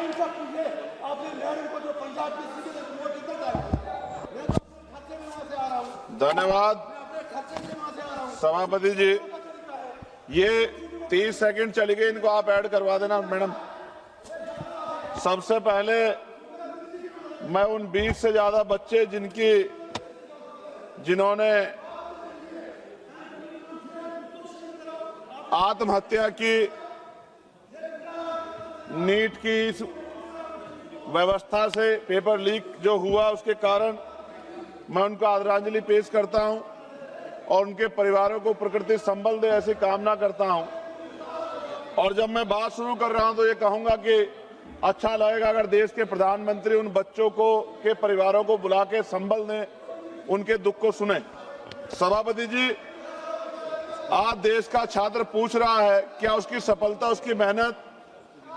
इनसे पूछिए, आपने नेहरू को जो पंजाब की सीधी वोट कितना था? मैं तो अपने खर्चे में वहां से आ रहा हूँ। धन्यवाद मैं अपने खर्चे से वहां से आ रहा हूँ। सभापति जी। ये 30 सेकंड चली गई, इनको आप ऐड करवा देना मैडम। सबसे पहले मैं उन 20 से ज्यादा बच्चे जिन्होंने आत्महत्या की, नीट की इस व्यवस्था से पेपर लीक जो हुआ उसके कारण मैं उनको आदरांजलि पेश करता हूं और उनके परिवारों को प्रकृति संबल दे ऐसी कामना करता हूं। और जब मैं बात शुरू कर रहा हूं तो ये कहूंगा कि अच्छा लगेगा अगर देश के प्रधानमंत्री उन बच्चों को के परिवारों को बुला के संबल दें, उनके दुख को सुने। सभापति जी, आज देश का छात्र पूछ रहा है क्या उसकी सफलता उसकी मेहनत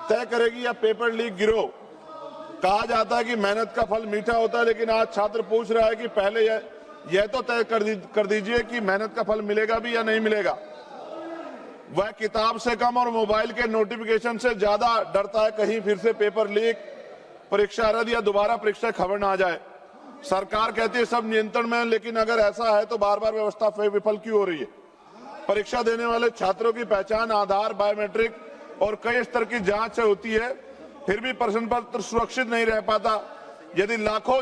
तय करेगी या पेपर लीक गिरोह। कहा जाता है कि मेहनत का फल मीठा होता है, लेकिन आज छात्र पूछ रहा है कि पहले यह तो तय कर दीजिए कि मेहनत का फल मिलेगा भी या नहीं मिलेगा। वह किताब से कम और मोबाइल के नोटिफिकेशन से ज्यादा डरता है कहीं फिर से पेपर लीक, परीक्षा रद्द या दोबारा परीक्षा खबर ना आ जाए। सरकार कहती है सब नियंत्रण में है, लेकिन अगर ऐसा है तो बार बार व्यवस्था विफल क्यों हो रही है। परीक्षा देने वाले छात्रों की पहचान आधार, बायोमेट्रिक और कई स्तर की जांच से होती है, फिर भी प्रश्न पत्र सुरक्षित नहीं रह पाता। यदि लाखों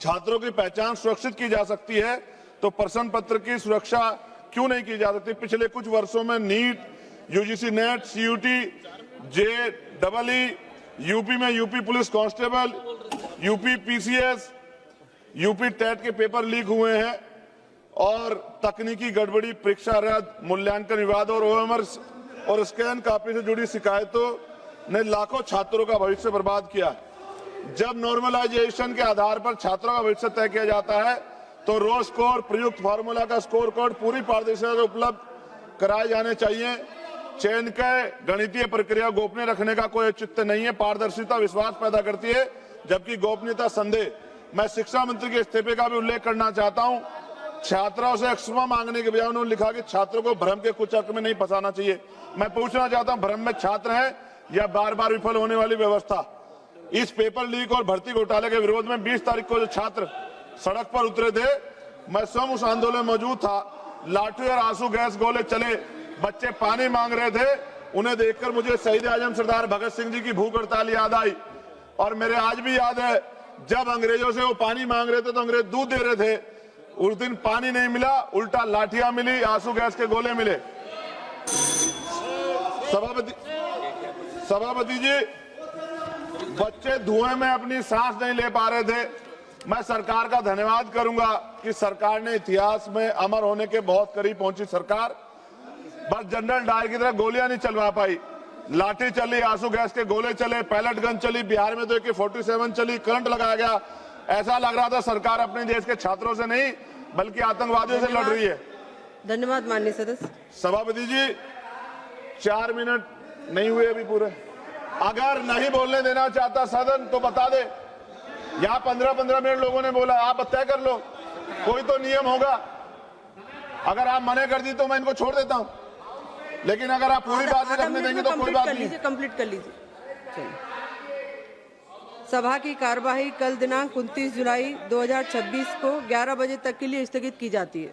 छात्रों की पहचान सुरक्षित की जा सकती है तो प्रश्न पत्र की सुरक्षा क्यों नहीं की जा सकती। पिछले कुछ वर्षों में NEET, UGC NET, CUET, JEE, UP में UP police constable, UP PCS, UP TET के पेपर लीक हुए हैं और तकनीकी गड़बड़ी, परीक्षा रद्द, मूल्यांकन विवाद और ओएमआर और स्कैन कॉपी से जुड़ी शिकायतों ने लाखों छात्रों का भविष्य बर्बाद किया। जब नॉर्मलाइजेशन के आधार पर छात्रों का भविष्य तय किया जाता है तो रो स्कोर, प्रयुक्त फार्मूला का स्कोर कार्ड पूरी पारदर्शिता से उपलब्ध कराए जाने चाहिए। चयन के गणितीय प्रक्रिया गोपनीय रखने का कोई औचित्य नहीं है। पारदर्शिता विश्वास पैदा करती है जबकि गोपनीयता संदेह। मैं शिक्षा मंत्री के इस्तीफे का भी उल्लेख करना चाहता हूं। छात्रों से क्षमा मांगने के बजाय उन्होंने लिखा कि छात्रों को भ्रम के कुचक्र में नहीं फंसाना चाहिए। मैं पूछना चाहता हूं, भ्रम में छात्र हैं या बार बार विफल होने वाली व्यवस्था। इस पेपर लीक और भर्ती घोटाले के विरोध में 20 तारीख को जो छात्र सड़क पर उतरे थे, मैं स्वयं उस आंदोलन में मौजूद था। लाठी और आंसू गैस गोले चले, बच्चे पानी मांग रहे थे। उन्हें देखकर मुझे शहीद आजम सरदार भगत सिंह जी की भूख हड़ताल याद आई। और मेरे आज भी याद है जब अंग्रेजों से वो पानी मांग रहे थे तो अंग्रेज दूध दे रहे थे। उस दिन पानी नहीं मिला, उल्टा लाठियां मिली, आंसू गैस के गोले मिले। सभापति जी, बच्चे धुएं में अपनी सांस नहीं ले पा रहे थे। मैं सरकार का धन्यवाद करूंगा कि सरकार ने इतिहास में अमर होने के बहुत करीब पहुंची। सरकार बस जनरल डायर की तरह गोलियां नहीं चलवा पाई, लाठी चली, आंसू गैस के गोले चले, पैलेट गन चली, बिहार में तो AK-47 चली, करंट लगाया गया। ऐसा लग रहा था सरकार अपने देश के छात्रों से नहीं बल्कि आतंकवादियों से लड़ रही है। धन्यवाद माननीय सदस्य। सभापति जी, 4 मिनट नहीं हुए अभी पूरे। अगर नहीं बोलने देना चाहता सदन तो बता दे। यहाँ 15-15 मिनट लोगों ने बोला, आप तय कर लो, कोई तो नियम होगा। अगर आप मना कर दी तो मैं इनको छोड़ देता हूँ, लेकिन अगर आप पूरी बात नहीं रखने देंगे तो कोई बात नहीं। कंप्लीट कर लीजिए। सभा की कार्यवाही कल दिनांक 29 जुलाई 2026 को 11 बजे तक के लिए स्थगित की जाती है।